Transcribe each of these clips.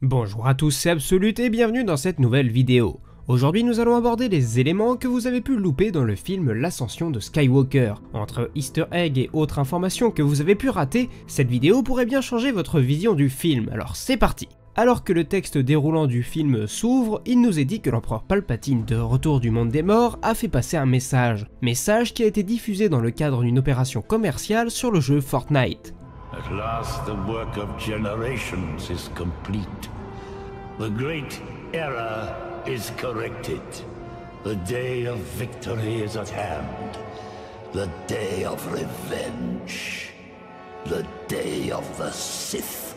Bonjour à tous, c'est Absolute et bienvenue dans cette nouvelle vidéo. Aujourd'hui nous allons aborder les éléments que vous avez pu louper dans le film L'Ascension de Skywalker. Entre easter eggs et autres informations que vous avez pu rater, cette vidéo pourrait bien changer votre vision du film, alors c'est parti. Alors que le texte déroulant du film s'ouvre, il nous est dit que l'empereur Palpatine de retour du monde des morts a fait passer un message qui a été diffusé dans le cadre d'une opération commerciale sur le jeu Fortnite. At last the work of generations is complete. The great error is corrected. The day of victory is at hand. The day of revenge. The day of the Sith.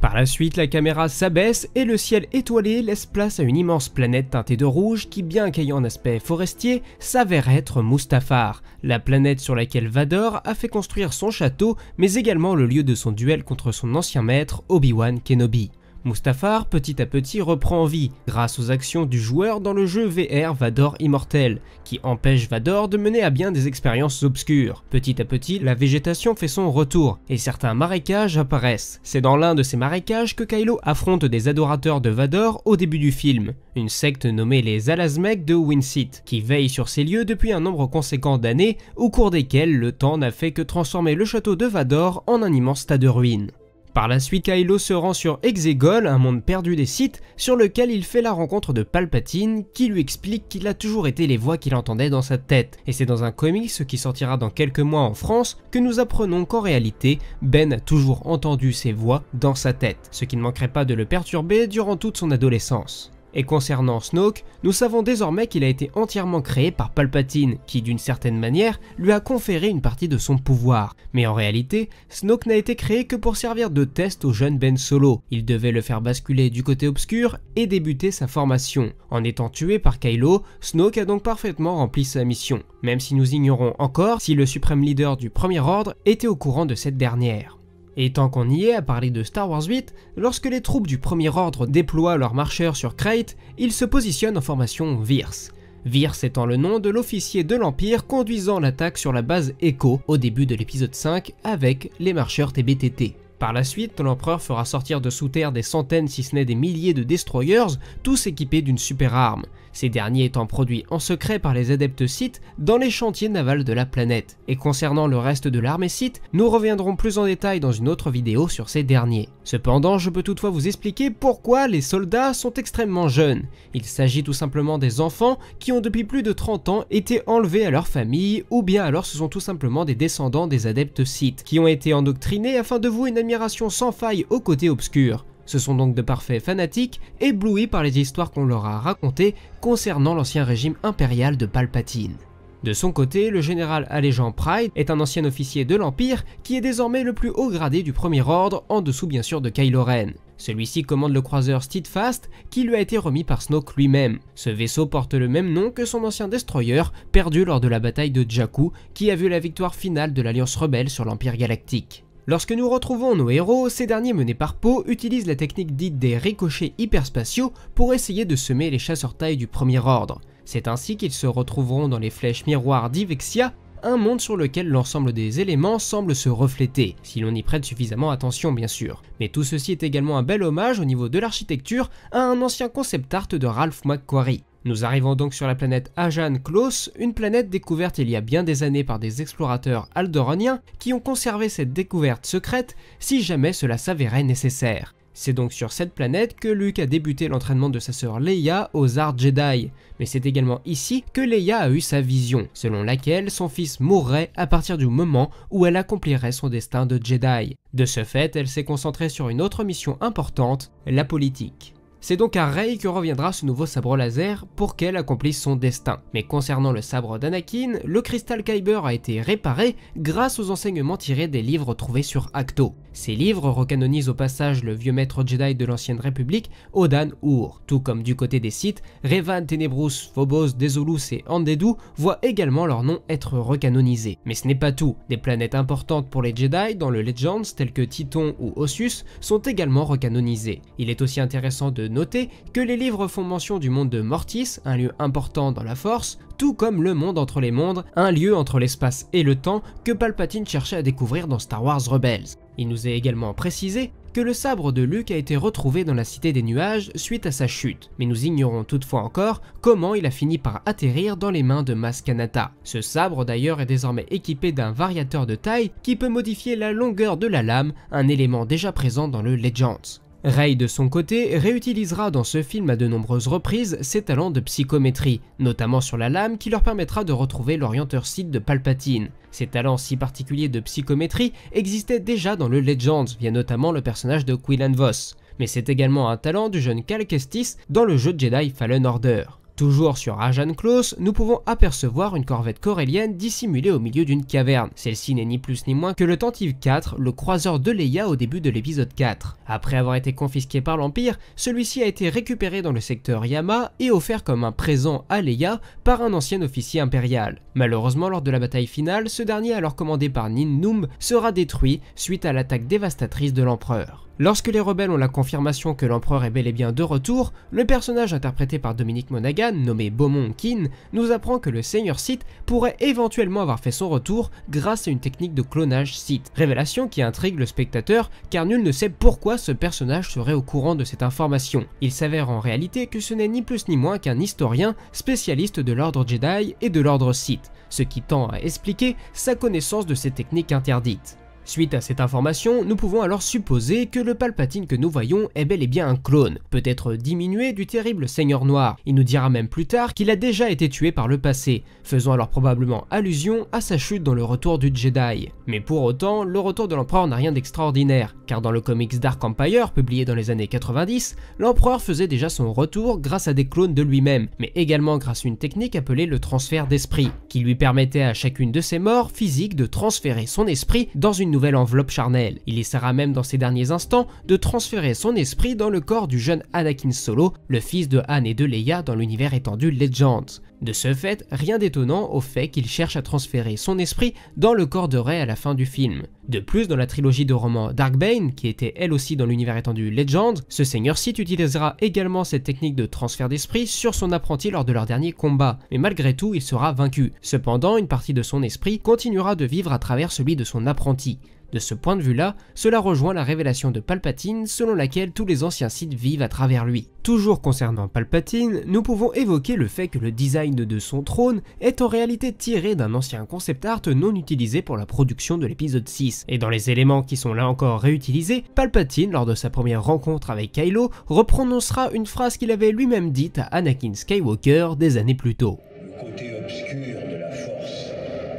Par la suite, la caméra s'abaisse et le ciel étoilé laisse place à une immense planète teintée de rouge qui, bien qu'ayant un aspect forestier, s'avère être Mustafar, la planète sur laquelle Vador a fait construire son château, mais également le lieu de son duel contre son ancien maître Obi-Wan Kenobi. Mustafar, petit à petit, reprend vie grâce aux actions du joueur dans le jeu VR Vador Immortel, qui empêche Vador de mener à bien des expériences obscures. Petit à petit, la végétation fait son retour, et certains marécages apparaissent. C'est dans l'un de ces marécages que Kylo affronte des adorateurs de Vador au début du film, une secte nommée les Alasmecs de Winsith, qui veille sur ces lieux depuis un nombre conséquent d'années, au cours desquelles le temps n'a fait que transformer le château de Vador en un immense tas de ruines. Par la suite, Kylo se rend sur Exegol, un monde perdu des Sith, sur lequel il fait la rencontre de Palpatine, qui lui explique qu'il a toujours été les voix qu'il entendait dans sa tête. Et c'est dans un comics qui sortira dans quelques mois en France que nous apprenons qu'en réalité, Ben a toujours entendu ces voix dans sa tête, ce qui ne manquerait pas de le perturber durant toute son adolescence. Et concernant Snoke, nous savons désormais qu'il a été entièrement créé par Palpatine, qui d'une certaine manière lui a conféré une partie de son pouvoir. Mais en réalité, Snoke n'a été créé que pour servir de test au jeune Ben Solo. Il devait le faire basculer du côté obscur et débuter sa formation. En étant tué par Kylo, Snoke a donc parfaitement rempli sa mission, même si nous ignorons encore si le suprême leader du Premier Ordre était au courant de cette dernière. Et tant qu'on y est à parler de Star Wars 8, lorsque les troupes du Premier Ordre déploient leurs marcheurs sur Crait, ils se positionnent en formation Virce. Virce étant le nom de l'officier de l'Empire conduisant l'attaque sur la base Echo au début de l'épisode 5 avec les marcheurs TBTT. Par la suite, l'empereur fera sortir de sous terre des centaines si ce n'est des milliers de destroyers, tous équipés d'une super arme, ces derniers étant produits en secret par les adeptes Sith dans les chantiers navals de la planète. Et concernant le reste de l'armée Sith, nous reviendrons plus en détail dans une autre vidéo sur ces derniers. Cependant, je peux toutefois vous expliquer pourquoi les soldats sont extrêmement jeunes. Il s'agit tout simplement des enfants qui ont depuis plus de 30 ans été enlevés à leur famille, ou bien alors ce sont tout simplement des descendants des adeptes Sith, qui ont été endoctrinés afin de vouer une admiration sans faille au côté obscur. Ce sont donc de parfaits fanatiques, éblouis par les histoires qu'on leur a racontées concernant l'ancien régime impérial de Palpatine. De son côté, le général Alejandro Pryde est un ancien officier de l'Empire qui est désormais le plus haut gradé du Premier Ordre, en dessous bien sûr de Kylo Ren. Celui-ci commande le croiseur Steadfast qui lui a été remis par Snoke lui-même. Ce vaisseau porte le même nom que son ancien destroyer perdu lors de la bataille de Jakku qui a vu la victoire finale de l'Alliance rebelle sur l'Empire galactique. Lorsque nous retrouvons nos héros, ces derniers menés par Poe utilisent la technique dite des ricochets hyperspatiaux pour essayer de semer les chasseurs-tailles du Premier Ordre. C'est ainsi qu'ils se retrouveront dans les flèches miroirs d'Ivexia, un monde sur lequel l'ensemble des éléments semble se refléter, si l'on y prête suffisamment attention bien sûr. Mais tout ceci est également un bel hommage au niveau de l'architecture à un ancien concept art de Ralph McQuarrie. Nous arrivons donc sur la planète Ajan Klos, une planète découverte il y a bien des années par des explorateurs aldoraniens qui ont conservé cette découverte secrète si jamais cela s'avérait nécessaire. C'est donc sur cette planète que Luke a débuté l'entraînement de sa sœur Leia aux arts Jedi, mais c'est également ici que Leia a eu sa vision, selon laquelle son fils mourrait à partir du moment où elle accomplirait son destin de Jedi. De ce fait, elle s'est concentrée sur une autre mission importante, la politique. C'est donc à Rey que reviendra ce nouveau sabre laser pour qu'elle accomplisse son destin. Mais concernant le sabre d'Anakin, le cristal Kyber a été réparé grâce aux enseignements tirés des livres trouvés sur Ahch-To. Ces livres recanonisent au passage le vieux maître Jedi de l'ancienne République, Odan Ur. Tout comme du côté des Sith, Revan, Tenebrous, Phobos, Desolus et Andedu voient également leur nom être recanonisés. Mais ce n'est pas tout, des planètes importantes pour les Jedi dans le Legends telles que Tython ou Ossus sont également recanonisées. Il est aussi intéressant de noter que les livres font mention du monde de Mortis, un lieu important dans la Force, tout comme le monde entre les mondes, un lieu entre l'espace et le temps que Palpatine cherchait à découvrir dans Star Wars Rebels. Il nous est également précisé que le sabre de Luke a été retrouvé dans la Cité des Nuages suite à sa chute, mais nous ignorons toutefois encore comment il a fini par atterrir dans les mains de Maz Kanata. Ce sabre d'ailleurs est désormais équipé d'un variateur de taille qui peut modifier la longueur de la lame, un élément déjà présent dans le Legends. Rey de son côté réutilisera dans ce film à de nombreuses reprises ses talents de psychométrie, notamment sur la lame qui leur permettra de retrouver l'orienteur Sith de Palpatine. Ces talents si particuliers de psychométrie existaient déjà dans le Legends via notamment le personnage de Quinlan Vos, mais c'est également un talent du jeune Cal Kestis dans le jeu Jedi Fallen Order. Toujours sur Rajan Klos, nous pouvons apercevoir une corvette corellienne dissimulée au milieu d'une caverne. Celle-ci n'est ni plus ni moins que le Tantive 4, le croiseur de Leia au début de l'épisode 4. Après avoir été confisqué par l'Empire, celui-ci a été récupéré dans le secteur Yama et offert comme un présent à Leia par un ancien officier impérial. Malheureusement, lors de la bataille finale, ce dernier, alors commandé par Nin Noom, sera détruit suite à l'attaque dévastatrice de l'Empereur. Lorsque les rebelles ont la confirmation que l'Empereur est bel et bien de retour, le personnage interprété par Dominic Monaghan, nommé Beaumont Kin, nous apprend que le Seigneur Sith pourrait éventuellement avoir fait son retour grâce à une technique de clonage Sith. Révélation qui intrigue le spectateur car nul ne sait pourquoi ce personnage serait au courant de cette information. Il s'avère en réalité que ce n'est ni plus ni moins qu'un historien spécialiste de l'ordre Jedi et de l'ordre Sith, ce qui tend à expliquer sa connaissance de ces techniques interdites. Suite à cette information, nous pouvons alors supposer que le Palpatine que nous voyons est bel et bien un clone, peut-être diminué du terrible Seigneur Noir. Il nous dira même plus tard qu'il a déjà été tué par le passé, faisant alors probablement allusion à sa chute dans le retour du Jedi. Mais pour autant, le retour de l'Empereur n'a rien d'extraordinaire, car dans le comics Dark Empire, publié dans les années 90, l'Empereur faisait déjà son retour grâce à des clones de lui-même, mais également grâce à une technique appelée le transfert d'esprit, qui lui permettait à chacune de ses morts physiques de transférer son esprit dans une nouvelle enveloppe charnelle. Il essaiera même dans ses derniers instants de transférer son esprit dans le corps du jeune Anakin Solo, le fils de Han et de Leia dans l'univers étendu Legends. De ce fait, rien d'étonnant au fait qu'il cherche à transférer son esprit dans le corps de Rey à la fin du film. De plus, dans la trilogie de romans Darkbane, qui était elle aussi dans l'univers étendu Legends, ce Seigneur Sith utilisera également cette technique de transfert d'esprit sur son apprenti lors de leur dernier combat, mais malgré tout il sera vaincu. Cependant, une partie de son esprit continuera de vivre à travers celui de son apprenti. De ce point de vue-là, cela rejoint la révélation de Palpatine selon laquelle tous les anciens Sith vivent à travers lui. Toujours concernant Palpatine, nous pouvons évoquer le fait que le design de son trône est en réalité tiré d'un ancien concept art non utilisé pour la production de l'épisode 6. Et dans les éléments qui sont là encore réutilisés, Palpatine, lors de sa première rencontre avec Kylo, reprononcera une phrase qu'il avait lui-même dite à Anakin Skywalker des années plus tôt. Le côté obscur de la Force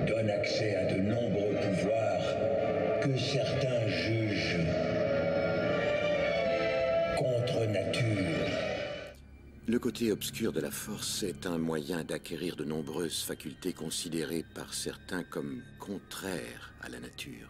donne accès à de nombreux pouvoirs que certains jugent contre nature. Le côté obscur de la Force est un moyen d'acquérir de nombreuses facultés considérées par certains comme contraires à la nature.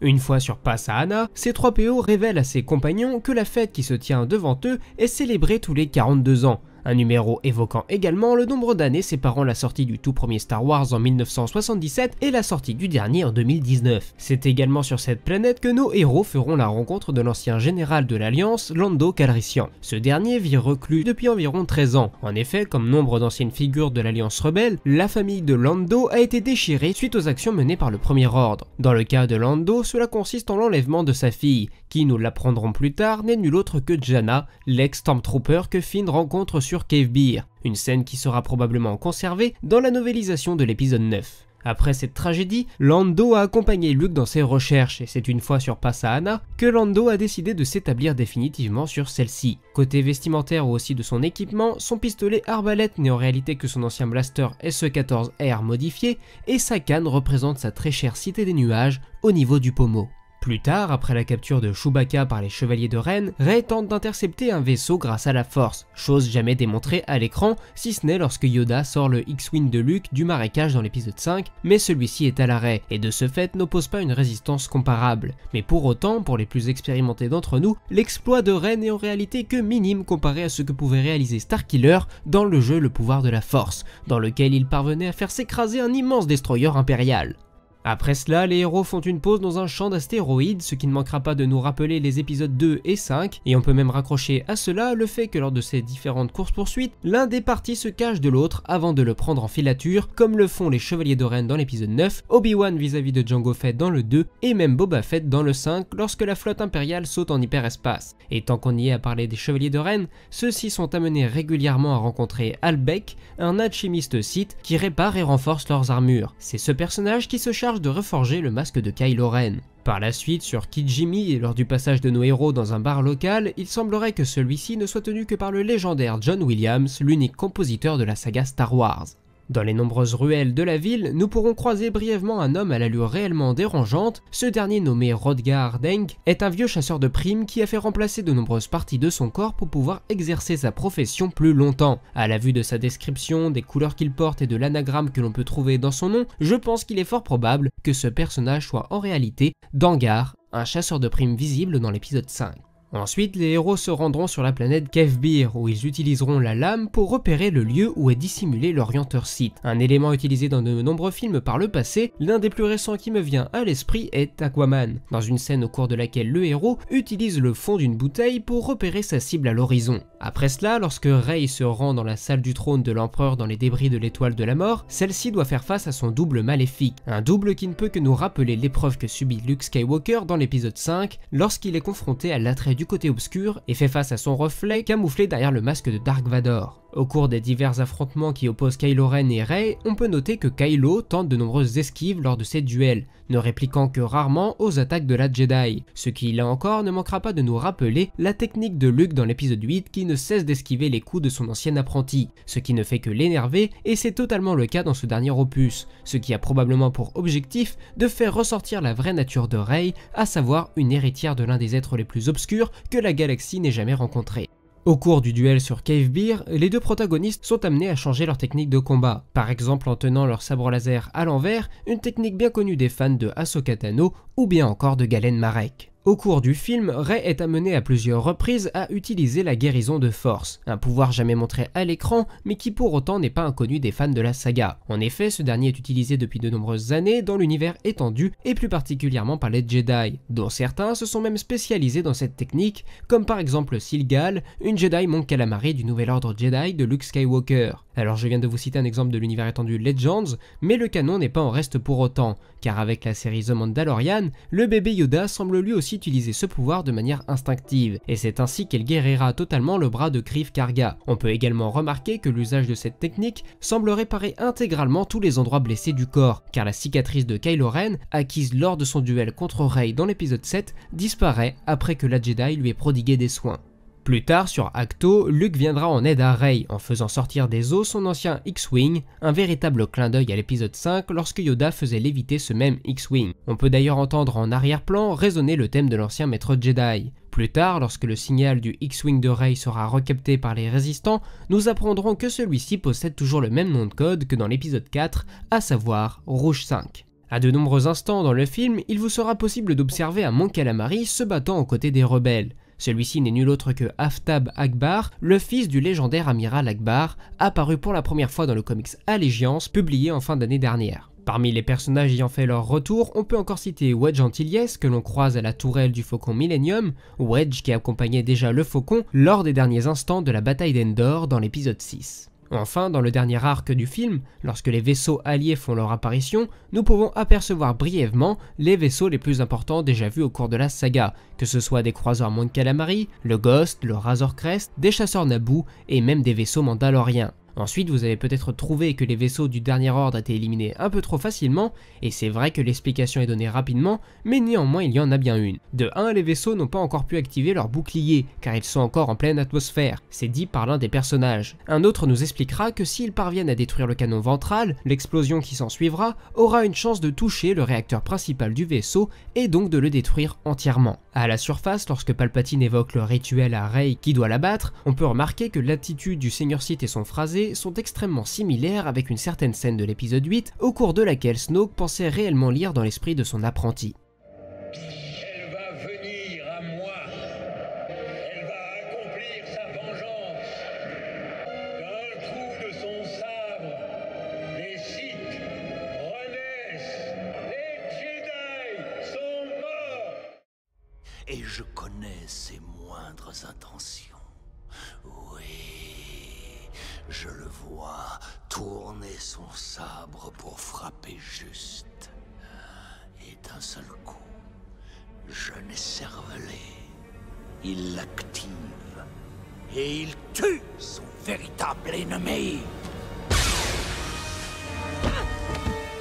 Une fois sur Pasaana, C-3PO révèle à ses compagnons que la fête qui se tient devant eux est célébrée tous les 42 ans. Un numéro évoquant également le nombre d'années séparant la sortie du tout premier Star Wars en 1977 et la sortie du dernier en 2019. C'est également sur cette planète que nos héros feront la rencontre de l'ancien général de l'Alliance, Lando Calrissian. Ce dernier vit reclus depuis environ 13 ans. En effet, comme nombre d'anciennes figures de l'Alliance rebelle, la famille de Lando a été déchirée suite aux actions menées par le Premier Ordre. Dans le cas de Lando, cela consiste en l'enlèvement de sa fille, qui, nous l'apprendrons plus tard, n'est nul autre que Jannah, l'ex-Stormtrooper que Finn rencontre sur Cave Beer, une scène qui sera probablement conservée dans la novélisation de l'épisode 9. Après cette tragédie, Lando a accompagné Luke dans ses recherches et c'est une fois sur Pasaana que Lando a décidé de s'établir définitivement sur celle-ci. Côté vestimentaire ou aussi de son équipement, son pistolet arbalète n'est en réalité que son ancien blaster SE-14R modifié et sa canne représente sa très chère Cité des Nuages au niveau du pommeau. Plus tard, après la capture de Chewbacca par les Chevaliers de Ren, Rey tente d'intercepter un vaisseau grâce à la Force, chose jamais démontrée à l'écran, si ce n'est lorsque Yoda sort le X-Wing de Luke du marécage dans l'épisode 5, mais celui-ci est à l'arrêt, et de ce fait n'oppose pas une résistance comparable. Mais pour autant, pour les plus expérimentés d'entre nous, l'exploit de Rey n'est en réalité que minime comparé à ce que pouvait réaliser Starkiller dans le jeu Le Pouvoir de la Force, dans lequel il parvenait à faire s'écraser un immense destroyer impérial. Après cela, les héros font une pause dans un champ d'astéroïdes, ce qui ne manquera pas de nous rappeler les épisodes 2 et 5, et on peut même raccrocher à cela le fait que lors de ces différentes courses-poursuites, l'un des partis se cache de l'autre avant de le prendre en filature, comme le font les Chevaliers de Ren dans l'épisode 9, Obi-Wan vis-à-vis de Jango Fett dans le 2, et même Boba Fett dans le 5 lorsque la flotte impériale saute en hyperespace. Et tant qu'on y est à parler des Chevaliers de Ren, ceux-ci sont amenés régulièrement à rencontrer Albec, un alchimiste Sith qui répare et renforce leurs armures. C'est ce personnage qui se charge de reforger le masque de Kylo Ren. Par la suite, sur Kijimi et lors du passage de nos héros dans un bar local, il semblerait que celui-ci ne soit tenu que par le légendaire John Williams, l'unique compositeur de la saga Star Wars. Dans les nombreuses ruelles de la ville, nous pourrons croiser brièvement un homme à l'allure réellement dérangeante. Ce dernier, nommé Rodgar Deng, est un vieux chasseur de primes qui a fait remplacer de nombreuses parties de son corps pour pouvoir exercer sa profession plus longtemps. À la vue de sa description, des couleurs qu'il porte et de l'anagramme que l'on peut trouver dans son nom, je pense qu'il est fort probable que ce personnage soit en réalité Dengar, un chasseur de primes visible dans l'épisode 5. Ensuite, les héros se rendront sur la planète Kevbir, où ils utiliseront la lame pour repérer le lieu où est dissimulé l'orienteur Sith. Un élément utilisé dans de nombreux films par le passé, l'un des plus récents qui me vient à l'esprit est Aquaman, dans une scène au cours de laquelle le héros utilise le fond d'une bouteille pour repérer sa cible à l'horizon. Après cela, lorsque Rey se rend dans la salle du trône de l'empereur dans les débris de l'étoile de la mort, celle-ci doit faire face à son double maléfique, un double qui ne peut que nous rappeler l'épreuve que subit Luke Skywalker dans l'épisode 5 lorsqu'il est confronté à l'attrait du côté obscur et fait face à son reflet camouflé derrière le masque de Dark Vador. Au cours des divers affrontements qui opposent Kylo Ren et Rey, on peut noter que Kylo tente de nombreuses esquives lors de ces duels, ne répliquant que rarement aux attaques de la Jedi, ce qui là encore ne manquera pas de nous rappeler la technique de Luke dans l'épisode 8 qui ne cesse d'esquiver les coups de son ancien apprenti, ce qui ne fait que l'énerver et c'est totalement le cas dans ce dernier opus, ce qui a probablement pour objectif de faire ressortir la vraie nature de Rey, à savoir une héritière de l'un des êtres les plus obscurs que la galaxie n'ait jamais rencontré. Au cours du duel sur Kevbir, les deux protagonistes sont amenés à changer leur technique de combat, par exemple en tenant leur sabre laser à l'envers, une technique bien connue des fans de Ahsoka Tano ou bien encore de Galen Marek. Au cours du film, Rey est amené à plusieurs reprises à utiliser la guérison de force, un pouvoir jamais montré à l'écran mais qui pour autant n'est pas inconnu des fans de la saga. En effet, ce dernier est utilisé depuis de nombreuses années dans l'univers étendu et plus particulièrement par les Jedi, dont certains se sont même spécialisés dans cette technique, comme par exemple Silgal, une Jedi Mon Calamari du nouvel ordre Jedi de Luke Skywalker. Alors je viens de vous citer un exemple de l'univers étendu Legends, mais le canon n'est pas en reste pour autant, car avec la série The Mandalorian, le bébé Yoda semble lui aussi utiliser ce pouvoir de manière instinctive, et c'est ainsi qu'elle guérira totalement le bras de Greef Karga. On peut également remarquer que l'usage de cette technique semble réparer intégralement tous les endroits blessés du corps, car la cicatrice de Kylo Ren, acquise lors de son duel contre Rey dans l'épisode 7, disparaît après que la Jedi lui ait prodigué des soins. Plus tard sur Ahch-To, Luke viendra en aide à Rey en faisant sortir des os son ancien X-Wing, un véritable clin d'œil à l'épisode 5 lorsque Yoda faisait léviter ce même X-Wing. On peut d'ailleurs entendre en arrière-plan résonner le thème de l'ancien maître Jedi. Plus tard, lorsque le signal du X-Wing de Rey sera recapté par les résistants, nous apprendrons que celui-ci possède toujours le même nom de code que dans l'épisode 4, à savoir Rouge 5. À de nombreux instants dans le film, il vous sera possible d'observer un Mon Calamari se battant aux côtés des rebelles. Celui-ci n'est nul autre que Aftab Ackbar, le fils du légendaire amiral Ackbar, apparu pour la première fois dans le comics Allégeance, publié en fin d'année dernière. Parmi les personnages ayant fait leur retour, on peut encore citer Wedge Antilles, que l'on croise à la tourelle du Faucon Millennium, Wedge qui accompagnait déjà le Faucon lors des derniers instants de la bataille d'Endor dans l'épisode 6. Enfin, dans le dernier arc du film, lorsque les vaisseaux alliés font leur apparition, nous pouvons apercevoir brièvement les vaisseaux les plus importants déjà vus au cours de la saga, que ce soit des croiseurs Mon Calamari, le Ghost, le Razor Crest, des chasseurs Naboo et même des vaisseaux mandaloriens. Ensuite, vous avez peut-être trouvé que les vaisseaux du Dernier Ordre étaient éliminés un peu trop facilement, et c'est vrai que l'explication est donnée rapidement, mais néanmoins il y en a bien une. De 1, les vaisseaux n'ont pas encore pu activer leur bouclier, car ils sont encore en pleine atmosphère, c'est dit par l'un des personnages. Un autre nous expliquera que s'ils parviennent à détruire le canon ventral, l'explosion qui s'en suivra aura une chance de toucher le réacteur principal du vaisseau, et donc de le détruire entièrement. À la surface, lorsque Palpatine évoque le rituel à Rey qui doit l'abattre, on peut remarquer que l'attitude du Seigneur Sith et son phrasé sont extrêmement similaires avec une certaine scène de l'épisode 8 au cours de laquelle Snoke pensait réellement lire dans l'esprit de son apprenti. Elle va venir à moi. Elle va accomplir sa vengeance. D'un coup de son sabre, les Sith renaissent. Les et je connais ses moindres intentions. Oui, je le vois tourner son sabre pour frapper juste. Et d'un seul coup, jeune écervelé, il l'active et il tue son véritable ennemi.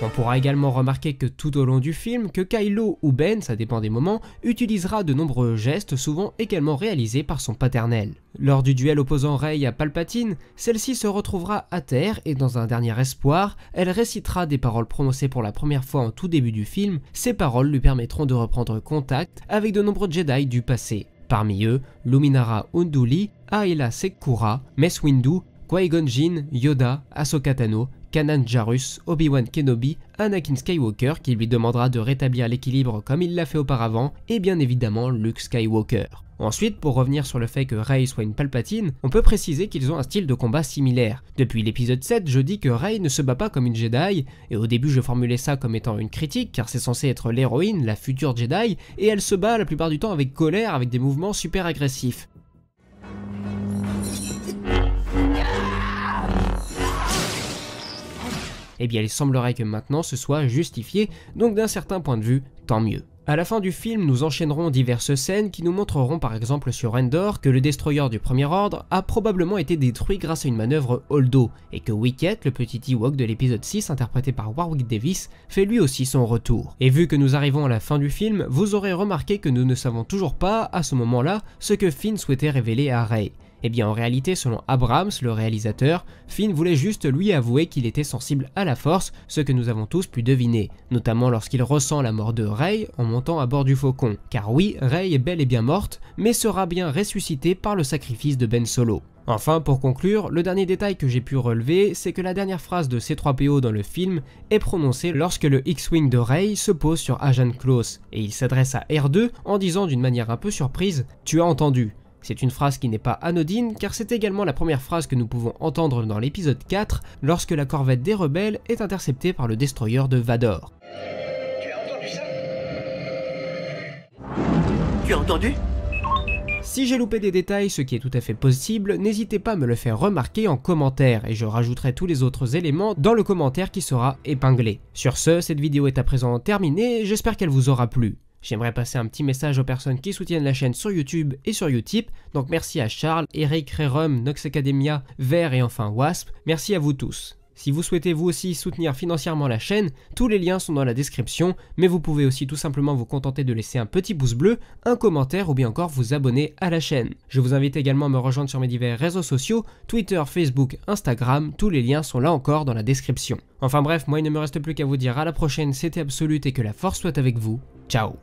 On pourra également remarquer que tout au long du film, que Kylo ou Ben, ça dépend des moments, utilisera de nombreux gestes souvent également réalisés par son paternel. Lors du duel opposant Rey à Palpatine, celle-ci se retrouvera à terre et dans un dernier espoir, elle récitera des paroles prononcées pour la première fois en tout début du film. Ces paroles lui permettront de reprendre contact avec de nombreux Jedi du passé. Parmi eux, Luminara Unduli, Aayla Secura, Mace Windu, Qui-Gon Jinn, Yoda, Ahsoka Tano, Kanan Jarrus, Obi-Wan Kenobi, Anakin Skywalker qui lui demandera de rétablir l'équilibre comme il l'a fait auparavant, et bien évidemment Luke Skywalker. Ensuite, pour revenir sur le fait que Rey soit une Palpatine, on peut préciser qu'ils ont un style de combat similaire. Depuis l'épisode 7, je dis que Rey ne se bat pas comme une Jedi, et au début je formulais ça comme étant une critique car c'est censé être l'héroïne, la future Jedi, et elle se bat la plupart du temps avec colère, avec des mouvements super agressifs. Eh bien il semblerait que maintenant ce soit justifié, donc d'un certain point de vue, tant mieux. À la fin du film, nous enchaînerons diverses scènes qui nous montreront par exemple sur Endor que le destroyer du Premier Ordre a probablement été détruit grâce à une manœuvre Holdo, et que Wicket, le petit Ewok de l'épisode 6 interprété par Warwick Davis, fait lui aussi son retour. Et vu que nous arrivons à la fin du film, vous aurez remarqué que nous ne savons toujours pas, à ce moment-là, ce que Finn souhaitait révéler à Rey. Eh bien en réalité, selon Abrams, le réalisateur, Finn voulait juste lui avouer qu'il était sensible à la force, ce que nous avons tous pu deviner, notamment lorsqu'il ressent la mort de Rey en montant à bord du Faucon. Car oui, Rey est bel et bien morte, mais sera bien ressuscitée par le sacrifice de Ben Solo. Enfin, pour conclure, le dernier détail que j'ai pu relever, c'est que la dernière phrase de C-3PO dans le film est prononcée lorsque le X-Wing de Rey se pose sur Agent Close, et il s'adresse à R2 en disant d'une manière un peu surprise « Tu as entendu ». C'est une phrase qui n'est pas anodine car c'est également la première phrase que nous pouvons entendre dans l'épisode 4 lorsque la corvette des rebelles est interceptée par le destroyer de Vador. Tu as entendu ça? Tu as entendu? Si j'ai loupé des détails, ce qui est tout à fait possible, n'hésitez pas à me le faire remarquer en commentaire et je rajouterai tous les autres éléments dans le commentaire qui sera épinglé. Sur ce, cette vidéo est à présent terminée et j'espère qu'elle vous aura plu. J'aimerais passer un petit message aux personnes qui soutiennent la chaîne sur YouTube et sur Utip, donc merci à Charles, Eric, Rerum, Nox Academia, Vert et enfin Wasp, merci à vous tous. Si vous souhaitez vous aussi soutenir financièrement la chaîne, tous les liens sont dans la description, mais vous pouvez aussi tout simplement vous contenter de laisser un petit pouce bleu, un commentaire ou bien encore vous abonner à la chaîne. Je vous invite également à me rejoindre sur mes divers réseaux sociaux, Twitter, Facebook, Instagram, tous les liens sont là encore dans la description. Enfin bref, moi il ne me reste plus qu'à vous dire à la prochaine, c'était Absolute et que la force soit avec vous, ciao.